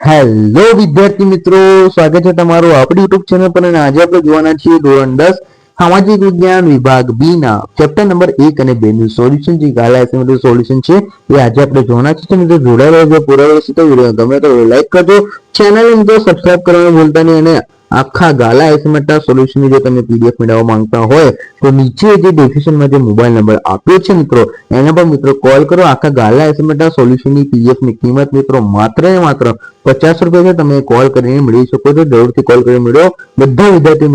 Hello વિદ્યાર્થી મિત્રો, સ્વાગત છે તમારું આપણી યુટ્યુબ ચેનલ પર. અને આજે આપણે જોવાના છીએ ધોરણ 10 સામાજિક વિજ્ઞાન વિભાગ બી ના ચેપ્ટર નંબર 1 અને 2 નું સોલ્યુશન, જે ગાલા એસાઇનમેન્ટ સોલ્યુશન છે એ આજે આપણે જોવાના છે. મિત્રો જોડાયેલા રહેજો, પૂરા રહેશે તો વિડીયો ગમે તો લાઈક કરજો, ચેનલ મિત્રો સબસ્ક્રાઇબ કરવાનું ભૂલતા નહીં. અને આખા ગાલા એસાઇનમેન્ટ સોલ્યુશનની જો તમે પીડીએફ મેળવવા માંગતા હોય તો નીચે જે ડિસ્ક્રિપ્શનમાં જે મોબાઈલ નંબર આપ્યો છે મિત્રો, એના પર મિત્રો કોલ કરો. આખા ગાલા એસાઇનમેન્ટ સોલ્યુશનની પીડીએફ ની કિંમત મિત્રો માત્ર ને માત્ર 50 રૂપિયા છે. તમે કોલ કરીને મેળવી શકો છો, જરૂરથી કોલ કરીને મેળવો. બધા વિદ્યાર્થીઓ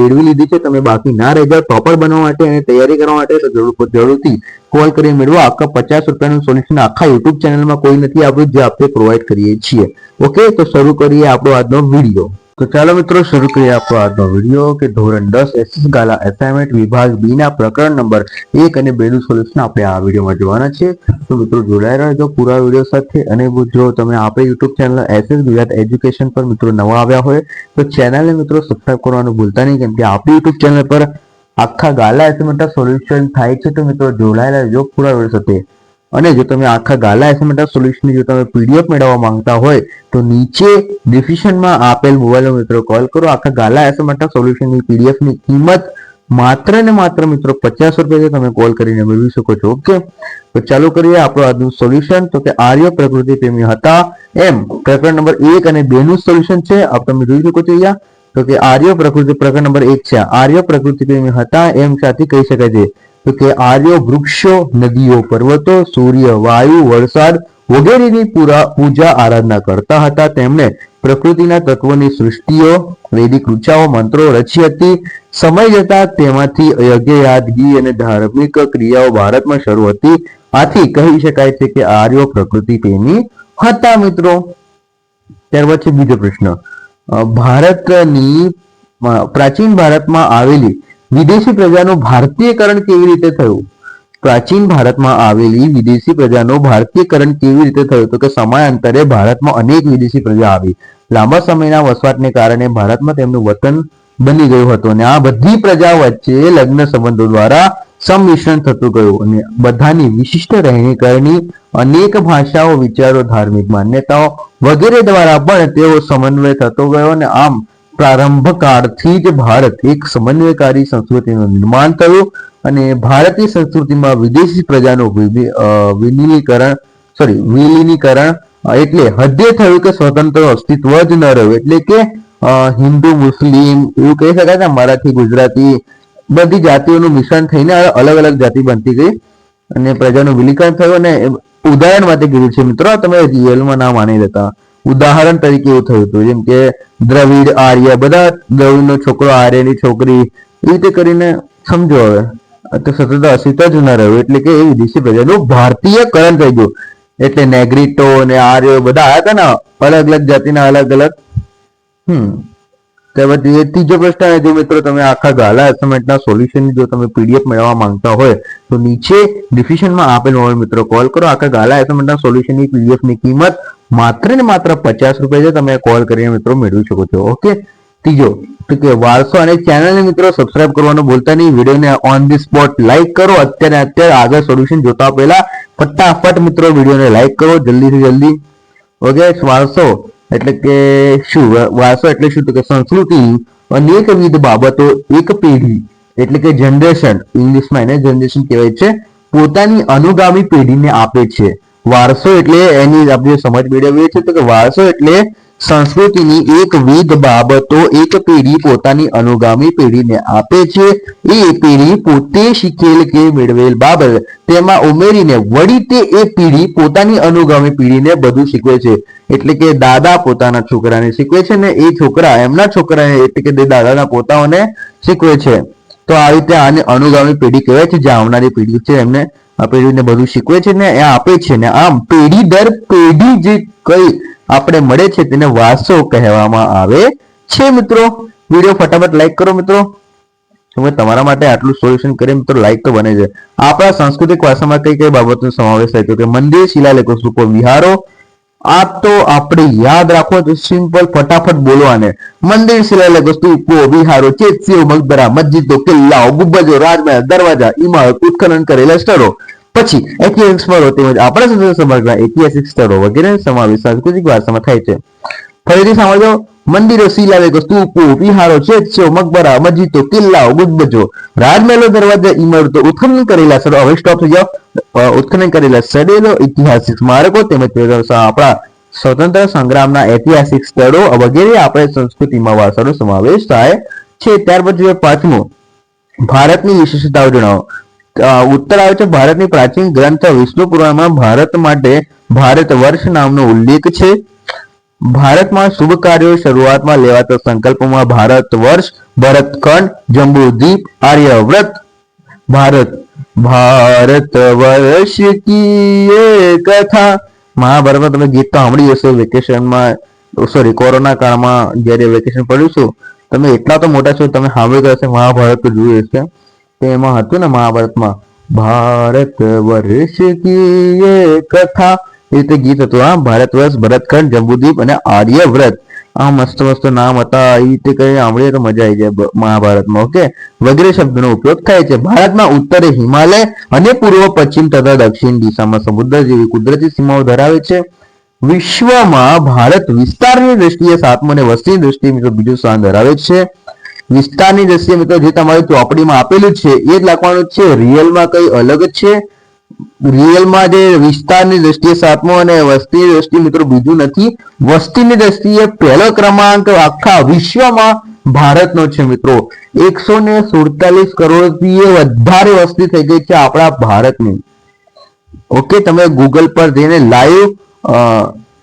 મેળવી લીધી છે. તમે બાકી ના રહી જાઓ ટોપર બનવા માટે અને તૈયારી કરવા માટે, તો જરૂરથી કોલ કરીને મેળવો. આખા 50 રૂપિયાનું સોલ્યુશન આખા યુટ્યુબ ચેનલમાં કોઈ નથી આપ્યું, જે આપણે પ્રોવાઈડ કરીએ છીએ. ઓકે, તો શરૂ કરીએ આપણો આજનો વિડીયો. તો ચાલો મિત્રો શરૂ કરીએ આપણો આજનો વિડીયો કે ધોરણ 10 એસએસ ગાલા એસાઇનમેન્ટ વિભાગ બી ના પ્રકરણ નંબર 1 અને 2 નું સોલ્યુશન આપણે આ વિડીયોમાં જોવાના છે. તો મિત્રો જોડાયેલા રહેજો પૂરા વિડીયો સાથે. અને જો તમે આપણે YouTube channel SS Gujarat education પર મિત્રો નવા આવ્યા હોય તો ચેનલને મિત્રો સબસ્ક્રાઇબ કરવાનું ભૂલતા નહીં, કેમ કે આપણી યુટ્યુબ ચેનલ પર આખા ગાલા એસાઇનમેન્ટ સોલ્યુશન થાય છે. તો મિત્રો જોડાયેલા રહેજો પૂરા વિડીયો સાથે. અને જો તમે આખા ગાલા એસાઇનમેન્ટ સોલ્યુશનની જો તમે પીડીએફ મેળવવા માંગતા હોય તો નીચે ડિસ્ક્રિપ્શનમાં આપેલ મોબાઈલ મિત્રો કોલ કરો. આખા ગાલા એસાઇનમેન્ટ સોલ્યુશનની પીડીએફ ની કિંમત માત્ર ને માત્ર મિત્રો 50 રૂપિયા તમે કોલ કરીને મેળવી શકો છો. ઓકે, તો ચાલુ કરીએ આપણું આજનું સોલ્યુશન. તો કે આર્ય પ્રકૃતિ પ્રેમી હતા એમ પ્રકરણ નંબર 1 અને 2 નું સોલ્યુશન છે. આપ તમે જોઈ શકો છો અહીંયા. તો કે આર્ય પ્રકૃતિ પ્રકરણ નંબર 1 છે. આર્ય પ્રકૃતિ પ્રેમી હતા એમ સાથે કહી શકાય છે. તો કે આર્યો વૃક્ષો, નદીઓ, પર્વતો, સૂર્ય, વાયુ, વરસાદ વગેરેની પૂજા આરાધના કરતા હતા. તેમણે પ્રકૃતિના તત્વોની સૃષ્ટિઓ, વૈદિક ઋચાઓ, મંત્રો રચી હતી. સમય જતા તેમાંથી યજ્ઞ, યાદગી અને ધાર્મિક ક્રિયાઓ ભારતમાં શરૂ હતી. આથી કહી શકાય છે કે આર્યો પ્રકૃતિ પ્રેમી હતા. મિત્રો ત્યારબાદ છે બીજો પ્રશ્ન. ભારતની પ્રાચીન ભારતમાં આવેલી વિદેશી પ્રજાનું ભારતીયકરણ કેવી રીતે થયું? પ્રાચીન ભારતમાં આવેલી વિદેશી પ્રજાનું ભારતીયકરણ કેવી રીતે થયું? તો કે સમયાંતરે ભારતમાં અનેક વિદેશી પ્રજા આવી. લાંબા સમયના વસવાટને કારણે ભારતમાં તેમનું વતન બની ગયું હતું. અને આ બધી પ્રજા વચ્ચે લગ્ન સંબંધો દ્વારા સંમિશ્રણ થતું ગયું. અને બધાની વિશિષ્ટ રહેણી કરણી, અનેક ભાષાઓ, વિચારો, ધાર્મિક માન્યતાઓ વગેરે દ્વારા પણ તેઓ સમન્વય થતો ગયો. અને આમ પ્રારંભ કાળથી જ ભારત એક સમન્વયકારી સંસ્કૃતિનું નિર્માણ થયું. અને ભારતીય સંસ્કૃતિમાં વિદેશી પ્રજાનું વિલીનીકરણ એટલે હદે થયું કે સ્વતંત્ર અસ્તિત્વ જ ન રહ્યું. એટલે કે હિન્દુ, મુસ્લિમ એવું કહી શકાય ને, મરાઠી, ગુજરાતી બધી જાતિઓનું મિશ્રણ થઈને અલગ અલગ જાતિ બનતી ગઈ અને પ્રજાનું વિલીનીકરણ થયું. અને ઉદાહરણ માટે કીધું છે મિત્રો, તમે રિયલમાં ના માની લેતા. ઉદાહરણ તરીકે એવું થયું હતું, જેમ કે દ્રવિડ, આર્ય, બધા દ્રવિડનો છોકરો, આર્યની છોકરી, એ રીતે કરીને સમજો. હવે તો સતત અસ્તિત્વ જ ન રહ્યું, એટલે કે એ વિદેશી પ્રજાનું ભારતીયકરણ થઈ ગયું. એટલે નેગ્રીટો અને આર્યો બધા આવ્યા હતા ને, અલગ અલગ જાતિના અલગ અલગ. ત્યારબાદ ત્રીજો પ્રશ્ન. જો મિત્રો તમે આખા ગાલા એસાઇનમેન્ટના સોલ્યુશનની જો તમે પીડીએફ મેળવવા માંગતા હોય તો નીચે ડિસ્ક્રિપ્શનમાં આપેલ મોબાઈલ મિત્રો કોલ કરો. આખા ગાલા એસાઇનમેન્ટના સોલ્યુશનની પીડીએફ ની કિંમત માત્ર ને માત્ર 50 રૂપિયા છે. તમે કોલ કરીને મિત્રો મેળવી શકો છો. ઓકે, ત્રીજો તો કે વારસો અને ચેનલને મિત્રો સબસ્ક્રાઇબ કરવાનું ભૂલતા નહીં. વિડીયોને ઓન ધી સ્પોટ લાઈક કરો. અત્યારે આગળ સોલ્યુશન જોતા પહેલા ફટાફટ મિત્રો વિડીયોને લાઈક કરો જલ્દીથી જલ્દી. ઓકે, વારસો એટલે કે શું? વારસો એટલે શું? તો કે સંસ્કૃતિ અનેકવિધ બાબતો એક પેઢી એટલે કે જનરેશન, ઇંગ્લિશમાં એને જનરેશન કહેવાય છે, પોતાની અનુગામી પેઢીને આપે છે. વારસો એટલે એની આપણે સમજ મેળવીએ છીએ. તો કે વારસો એટલે સંસ્કૃતિની એકવિધ બાબતો એક પેઢી પોતાની અનુગામી પેઢીને આપે છે. એ પેઢી પોતે શીખેલ કે મેળવેલ બાબત તેમાં ઉમેરીને વળી તે એ પેઢી પોતાની અનુગામી પેઢીને બધું શીખવે છે. એટલે કે દાદા પોતાના છોકરાને શીખવે છે ને એ છોકરા એમના છોકરાને એટલે કે દાદાના પોતાઓને શીખવે છે. તો આ રીતે આને અનુગામી પેઢી કહેવાય છે. જે આવનારી પેઢી છે એમને આ પેઢીને બધું શીખવે છે ને એ આપે છે. ને આમ પેઢી દર પેઢી જે કઈ આપણે મળે છે તેને વારસો કહેવામાં આવે છે. મિત્રો વિડીયો ફટાફટ લાઈક કરો. મિત્રો તમારા માટે આટલું સોલ્યુશન કરીએ મિત્રો, લાઈક તો બને છે. આપણા સાંસ્કૃતિક વારસામાં કઈ કઈ બાબતનો સમાવેશ થાય? તો કે મંદિર, શિલાલેખો, સ્તૂપો, વિહારો. આ તો આપણે યાદ રાખો તો સિમ્પલ, ફટાફટ બોલવાને. મંદિર, શિલાલેખો, સ્તૂપો, વિહારો, ચેત્સીઓ, મકબરા, મસ્જિદો, કિલ્લાઓ, ગુંબજો, રાજમહેલ, દરવાજા, ઇમારત, ઉત્ખનન કરેલા સ્થળો. પછી ઐતિહાસિક સ્થળો તેમજ આપણા સંસ્કૃતિ સમગ્ર ઐતિહાસિક સ્થળો વગેરે સમાવેશ સાંસ્કૃતિક વારસામાં થાય છે. ફરીથી સાંભળજો. મંદિરો, શિલાલેખો, સ્તૂપો, વિહારો, ચેત્સો, મકબરા, મસ્જિદો, કિલ્લાઓ, ગુંબજો, રાજમહેલો, દરવાજા, ઇમારતો, ઉત્ખનન કરેલા સ્થળો, હવે સ્ટોપ થઈ જાઓ. ઉત્ખનન કરેલા સ્થળો, ઐતિહાસિક સ્મારકો તેમજ આપણા સ્વતંત્ર સંગ્રામના ઐતિહાસિક સ્થળો વગેરે આપણે સંસ્કૃતિમાં વારસાનો સમાવેશ થાય છે. ત્યાર પછી પાંચમું, ભારતની વિશેષતાઓ જણાવો. ઉત્તર આવે છે ભારતની પ્રાચીન ગ્રંથ વિષ્ણુ પુરાણમાં ભારત માટે ભારત વર્ષ નામનો ઉલ્લેખ છે. ભારતમાં શુભ કાર્યો શરૂઆતમાં લેવાતા સંકલ્પોમાં ભારત વર્ષ, ભરતખંડ, જંબુદ્વીપ, આર્યવ્રત, ભારત ભારત વર્ષ કી એ કથા. મહાભારતમાં તમે ગીત તો સાંભળી હશે વેકેશનમાં, સોરી કોરોના કાળમાં જ્યારે વેકેશન પડ્યું છું, તમે એટલા તો મોટા છો, તમે સાંભળ્યું હશે, મહાભારત તો જોયું હશે. તો એમાં હતું ને મહાભારતમાં ભારત વર્ષ કી એ કથા, એ રીતે ગીત હતું. હા, ભારત વર્ષ, ભરતખંડ, જંબુદ્વીપ અને આર્યવ્રત, આ મસ્ત મસ્ત નામ હતા. એ રીતે કઈ સાંભળીએ તો મજા આવી જાય મહાભારતમાં. ઓકે, વગેરે શબ્દનો ઉપયોગ થાય છે. ભારતમાં ઉત્તરે હિમાલય અને પૂર્વ, પશ્ચિમ તથા દક્ષિણ દિશામાં સમુદ્ર જેવી કુદરતી સીમાઓ ધરાવે છે. વિશ્વમાં ભારત વિસ્તારની દ્રષ્ટિએ સાતમો અને વસ્તીની દ્રષ્ટિએ મિત્રો બીજું સ્થાન ધરાવે છે. વિસ્તારની દ્રષ્ટિએ મિત્રો જે તમારી ચોપડીમાં આપેલું છે એ જ લખવાનું છે. રિયલમાં કઈ અલગ જ છે. રિયલમાં જે વિસ્તારની દ્રષ્ટિએ સાતમો અને વસ્તીની દ્રષ્ટિએ મિત્રો બીજું નથી. વસ્તીની દ્રષ્ટિએ પહેલો ક્રમાંક આખા વિશ્વમાં ભારતનો છે મિત્રો. 147 કરોડથી વધારે વસ્તી થઈ ગઈ છે આપણા ભારતની. ઓકે, તમે ગૂગલ પર જઈને લાઈવ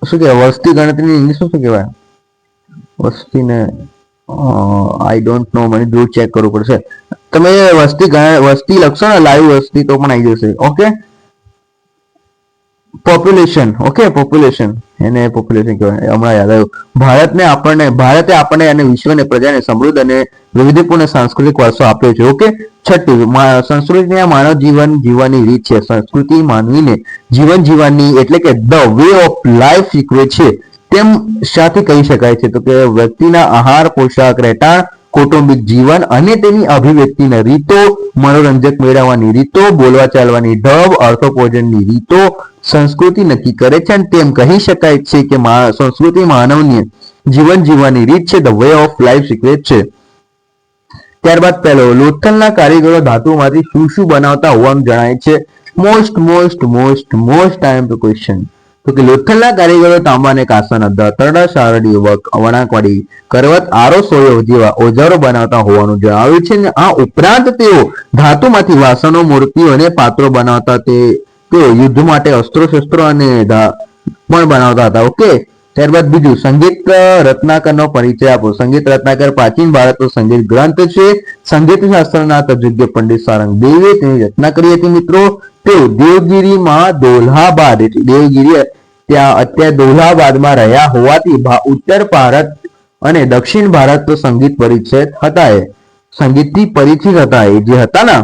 શું કહેવાય વસ્તી ગણતરીની ઇંગ્લિશમાં શું કહેવાય વસ્તીને, આઈ ડોન્ટ નો, મને દૂર ચેક કરવું પડશે. તમે વસ્તી લખશો ને લાઈવ વસ્તી તો પણ આવી જશે. Okay, population. ઓકે, પોપ્યુલેશન, એને પોપ્યુલેશન કહેવાય. હમણાં યાદ આવ્યું. ભારતે આપણને અને વિશ્વને પ્રજાને સમૃદ્ધ અને વૈવિધ્યપૂર્ણ સાંસ્કૃતિક વારસો આપ્યો છે. ઓકે, છઠ્ઠું, સંસ્કૃતિ માનવ જીવન જીવવાની રીત છે. સંસ્કૃતિ માનવીને જીવન જીવવાની એટલે કે ધ વે ઓફ લાઈફ શીખવે છે. તેમ શાથી કહી શકાય છે? તો કે વ્યક્તિના આહાર, પોશાક, રહેઠાણ, કૌટુંબિક જીવન અને તેની અભિવ્યક્તિના રીતો, મનોરંજક મેળવવાની રીતો, બોલવા ચાલવાની ઢબ, અર્થોપોજનની રીતો સંસ્કૃતિ નક્કી કરે છે. અને તેમ કહી શકાય છે કે સંસ્કૃતિ માનવની જીવન જીવવાની રીત છે, ધ વે ઓફ લાઈફ શીખવે છે. ત્યારબાદ પહેલો, લોથલના કારીગરો ધાતુમાંથી શું શું બનાવતા હોવાનું જણાય છે? Most time to question. તો કે લોથલના કારીગરો તાંબા અને કાંસાના દાંતરડા, સારડી, વણાકવાળી, કરવત, આરો, સોયો જેવા ઓજારો બનાવતા હોવાનું જણાવ્યું છે. અને આ ઉપરાંત તેઓ ધાતુમાંથી વાસણો, મૂર્તિઓ અને પાત્રો બનાવતા. તેઓ યુદ્ધ માટે અસ્ત્રો શસ્ત્રો અને પણ બનાવતા હતા. ઓકે, ત્યારબાદ બીજું, સંગીત રત્નાકરનો પરિચય આપો. સંગીત રત્નાકર પ્રાચીન ભારતનો સંગીત ગ્રંથ છે. સંગીત શાસ્ત્રના તજજ્ઞ પંડિત સારંગદેવે તેની રચના કરી હતી મિત્રો. તેઓ દેવગીરીમાં દોલાબાદ, એટલે દેવગીરી ત્યાં અત્યારે દોલાબાદમાં રહ્યા હોવાથી ઉત્તર ભારત અને દક્ષિણ ભારત સંગીત પરિચિત હતા. એ સંગીતથી પરિચિત હતા. એ જે હતા ને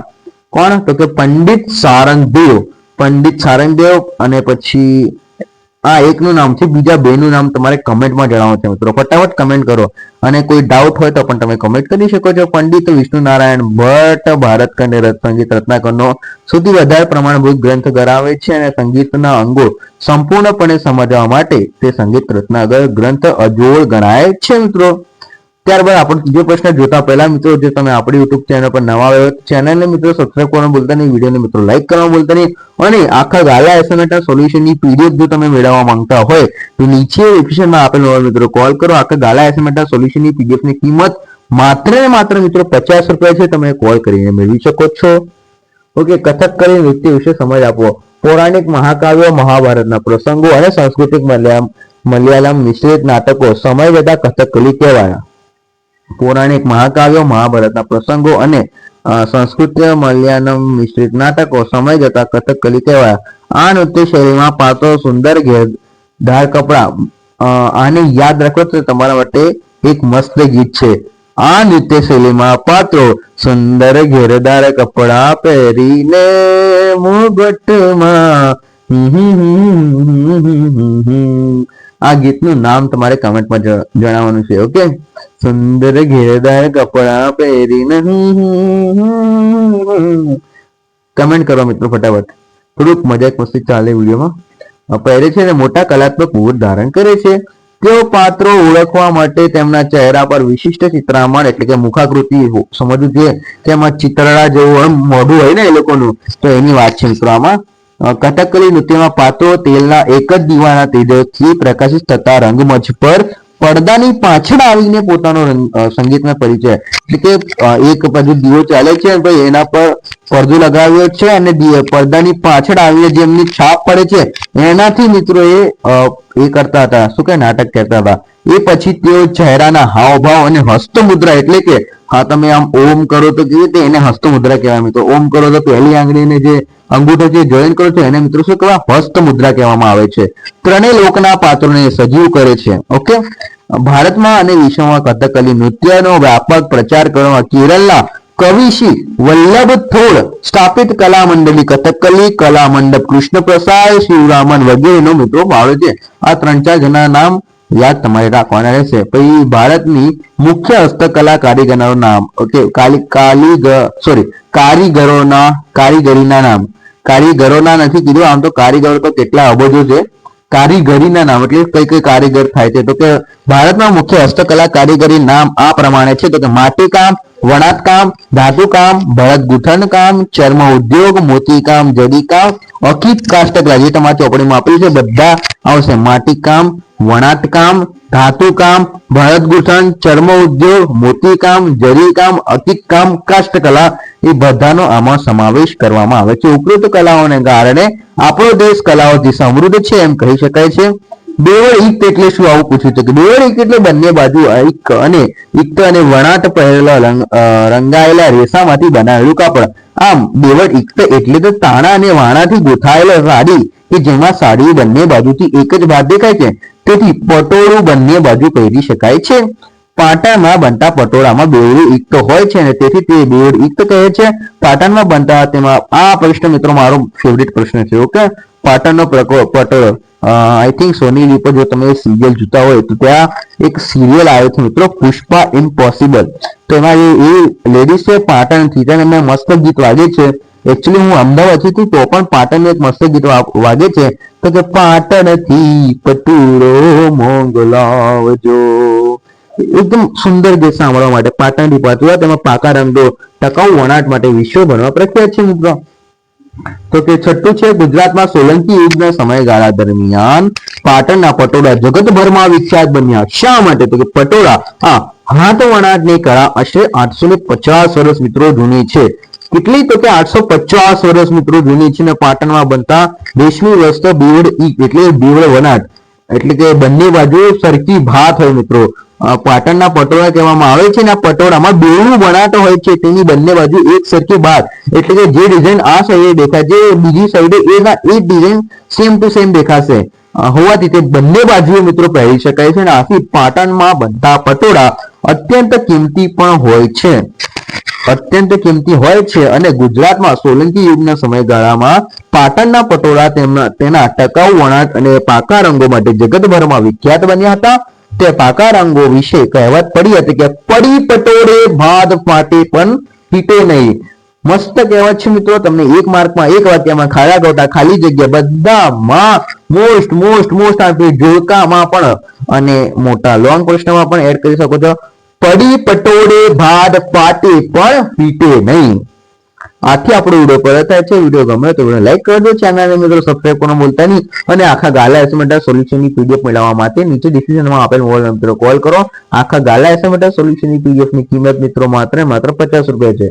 કોણ? તો કે પંડિત સારંગદેવ. પંડિત સારંગદેવ. અને પછી આ એકનું નામ છે, બીજા બેનું નામ તમારે કમેન્ટમાં જણાવવું છે મિત્રો. ફટાફટ કમેન્ટ કરો. અને કોઈ ડાઉટ હોય તો પણ તમે કમેન્ટ કરી શકો છો. પંડિત વિષ્ણુ નારાયણ ભટ્ટ ભારતખંડ સંગીત રત્નાકરનો સૌથી વધારે પ્રમાણભૂત ગ્રંથ ધરાવે છે. અને સંગીતના અંગો સંપૂર્ણપણે સમજવા માટે તે સંગીત રત્નાકર ગ્રંથ અજોડ ગણાય છે મિત્રો. ત્યારબાદ આપણે ત્રીજો પ્રશ્ન જોતા પહેલા મિત્રો, જો તમે આપણી યુટ્યુબ ચેનલ પર નવા આવ્યો તો ચેનલને મિત્રો સબસ્ક્રાઇબ કરવાનું ભૂલતા નહીં, વિડીયોને મિત્રો લાઈક કરવાનું ભૂલતા નહીં. અને આખા ગાલા એસાઇનમેન્ટના સોલ્યુશનની પીડીએફ જો તમે મેળવવા માંગતા હોય તો નીચે ડિસ્ક્રિપ્શનમાં આપેલ નંબર મિત્રો કોલ કરો. આખા ગાલા એસાઇનમેન્ટના સોલ્યુશનની પીડીએફની કિંમત માત્ર ને માત્ર મિત્રો 50 રૂપિયા છે. તમે કોલ કરીને મેળવી શકો છો. ઓકે, કથક કરી નૃત્ય વિશે સમજ આપો. પૌરાણિક મહાકાવ્યો, મહાભારતના પ્રસંગો અને સાંસ્કૃતિક મલયાલમ મિશ્રિત નાટકો સમય જતા કથકલી કહેવાય. પૌરાણિક મહાકાવ્યો, મહાભારતના પ્રસંગો અને સંસ્કૃત મલયાલમ મિશ્રિત નાટકો સમય જતા કથકલી કહેવાય. આ નૃત્ય શૈલીમાં પાત્રો સુંદર ઘેરદાર કપડા. આને યાદ રાખો તો તમારા માટે એક મસ્ત ગીત છે. આ નૃત્ય શૈલીમાં પાત્રો સુંદર ઘેરદાર કપડા પહેરીને મુગટમાં. આ ગીતનું નામ તમારે કમેન્ટમાં જણાવવાનું છે. ઓકે, સુંદર ઘેરદાર કપડા પહેરીને કમેન્ટ કરો મિત્રો ફટાફટ. થોડુંક મજાક મસ્તી ચાલે વિડીયોમાં. પહેરે છે અને મોટા કલાત્મક મુહૂર્ત ધારણ કરે છે. તેઓ પાત્રો ઓળખવા માટે તેમના ચહેરા પર વિશિષ્ટ ચિત્રામણ એટલે કે મુખાકૃતિ સમજવું જોઈએ. તેમાં ચિત્રડા જેવું મોઢું હોય ને એ લોકોનું, તો એની વાત છે મિત્રો આમાં. કથકલી નૃત્યમાં પાત્રો તેલના એક જ દીવાના તેજથી પ્રકાશિત થતા રંગમંચ પર પડદાની પાછળ આવીને પોતાનો સંગીતનો પરિચય એટલે કે એક બાજુ દીવો ચાલે છે ભાઈ એના પર પડદો લગાવ્યો છે અને પડદાની પાછળ આવીને જે એમની છાપ પડે છે એનાથી મિત્રો એ કરતા હતા, શું કે નાટક કહેતા હતા. એ પછી તેઓ ચહેરાના હાવભાવ અને હસ્તમુદ્રા એટલે કે હા તમે આમ ઓમ કરો તો કેવી રીતે એને હસ્તમુદ્રા કહેવાય મિત્રો. ઓમ કરો તો પહેલી આંગળીને જે અંગૂઠો જે જોઈન કરો છો એને મિત્રો શું કહેવાય હસ્તમુદ્રા કહેવામાં આવે છે. ત્રણેય લોકના પાત્રોને સજીવ કરે છે. ઓકે, ભારતમાં અને વિશ્વમાં કથકલી નૃત્યનો વ્યાપક પ્રચાર કરવામાં કેરળના કવિશ્રી વલ્લભ થોડ સ્થાપિત કલા મંડળી કથકલી કલા મંડપ કૃષ્ણ પ્રસાદ શિવરામન વગેરેનો મિત્રો ફાળો છે. આ 3-4 જણા નામ યાદ તમારે રાખવાના રહેશે. પછી ભારતની મુખ્ય હસ્તકલા કારીગરોના નામ. ઓકે, કારીગરીના નામ. કારીગરોના નથી કીધું, આમ તો કારીગરો તો કેટલા અબજો છે. કારીગરીના નામ એટલે કઈ કઈ કારીગર થાય છે તો કે ભારતમાં મુખ્ય હસ્તકલા કારીગરી નામ આ પ્રમાણે છે તો કે માટીકામ, વણાટકામ, ધાતુકામ, ભરત ગૂંથણ કામ, ચર્મ ઉદ્યોગ, મોતીકામ, જરીકામ, અકીત કાષ્ઠકલા જે તમારી ચોપડીમાં આપેલું છે બધા આવશે. માટીકામ, વણાટકામ, ધાતુકામ, ભરત ગૂંથણ, ચર્મ ઉદ્યોગ, મોતીકામ, જરીકામ, અકીતકામ, કાષ્ઠકલા એ બધાનો આમાં સમાવેશ કરવામાં આવે છે. ઉપરોક્ત કલાઓને કારણે આપણો દેશ કલાઓથી સમૃદ્ધ છે એમ કહી શકાય છે. બેવડ ઇક્ત એટલે શું આવું પૂછ્યું છે કે બેવડ ઇક્ત એટલે બંને બાજુ ઇક્ત અને વણાટ પહેરેલા રંગાયેલા રેસામાંથી બનાવેલું કાપડ. આમ બેવડ ઇક્ત એટલે તો તાણા અને વાણાથી ગોઠાયેલો સાડી કે જેમાં સાડી બંને બાજુથી એક જ ભાગ દેખાય છે, તેથી પટોળું બંને બાજુ પહેરી શકાય છે. પાટણમાં બનતા પટોળામાં બેવડું ઇક્ત હોય છે અને તેથી તે બેવડ ઇક્ત કહે છે. પાટણમાં બનતા તેમાં આ પ્રશ્ન મિત્રો મારો ફેવરિટ પ્રશ્ન છે. ઓકે, પાટણનો પટોળો આઈ થિંક સોની લીપ જો તમે સિરિયલ જોતા હોય તો ત્યાં એક સિરિયલ આવે છે મિત્રો પુષ્પા ઇમ્પોસિબલ. તો એમાં એ લેડીઝ છે પાટણથી તેને મેં મસ્ત ગીત વાગે છે. એકચ્યુઅલી હું અમદાવાદથી છું તો પણ પાટણનું એક મસ્ત ગીત વાગે છે તો કે પાટણથી પટોળો મોંઘલાવજો. એકદમ સુંદર ગીત સાંભળવા માટે પાટણથી પટોળા તેમાં પાકા રંગો ટકાઉ વણાટ માટે વિશ્વભરમાં પ્રખ્યાત છે મિત્રો. તો કે છઠ્ઠું છે ગુજરાતમાં સોલંકી યુગના સમયગાળા દરમિયાન પાટણના પટોળા જગતભરમાં વિખ્યાત બન્યા. શા માટે તો કે પટોળા હાથ વણાટની કળા આશરે 850 વર્ષ મિત્રો જૂની છે. કેટલી તો કે 850 વર્ષ મિત્રો જૂની છે ને પાટણમાં બનતા રેશમી વસ્ત્ર બેવડ એટલે બેવડ વણાટ એટલે કે બંને બાજુ સરખી ભાત હોય મિત્રો. પાટણના પટોળા કહેવામાં આવે છે ને આ પટોળામાં બેવડું વણાટ હોય છે તેની બંને બાજુ એક સરખી ભાત એટલે કે જે ડિઝાઇન આ સાઈડે દેખાય છે બીજી સાઈડે એ ડિઝાઇન સેમ ટુ સેમ દેખાશે હોવાથી તે બંને બાજુએ મિત્રો પહેરી શકાય છે અને આથી પાટણમાં બનતા પટોળા અત્યંત કિંમતી પણ હોય છે. અત્યંત કિંમતી હોય છે અને ગુજરાતમાં સોલંકી યુગના સમયગાળામાં પાટણના પટોળા તેના ટકાઉ વણાટ અને પાકા રંગો માટે જગતભરમાં વિખ્યાત બન્યા હતા. તે પાકા રંગો વિશે કહેવત પડી હતી કે પડી પટોળે ભાત ફાટે પણ પીટે નહીં. મસ્ત કહેવત છે મિત્રો. તમને એક માર્કમાં એક વાક્યમાં ખાડા ગોટા ખાલી જગ્યા બધામાં મોસ્ટ આપી જોડકામાં પણ અને મોટા લોંગ પ્રશ્નમાં પણ એડ કરી શકો છો. પડી પટોળે ભાત ફાટે પણ પીટે નહીં. આથી આપણો વિડીયો પરત થાય છે. વિડીયો ગમે તો વિડીયો લાઈક કરજો, ચેનલને મિત્રો સબસ્ક્રાઇબ કરવાનું ભૂલતા નહીં અને આખા ગાલા એસાઇનમેન્ટ સોલ્યુશનની પીડીએફ મેળવવા માટે નીચે ડિસ્ક્રિપ્શનમાં આપેલ મોબાઈલ નંબર પર કોલ કરો. આખા ગાલા એસાઇનમેન્ટ સોલ્યુશનની પીડીએફની કિંમત મિત્રો માત્ર ₹50 છે.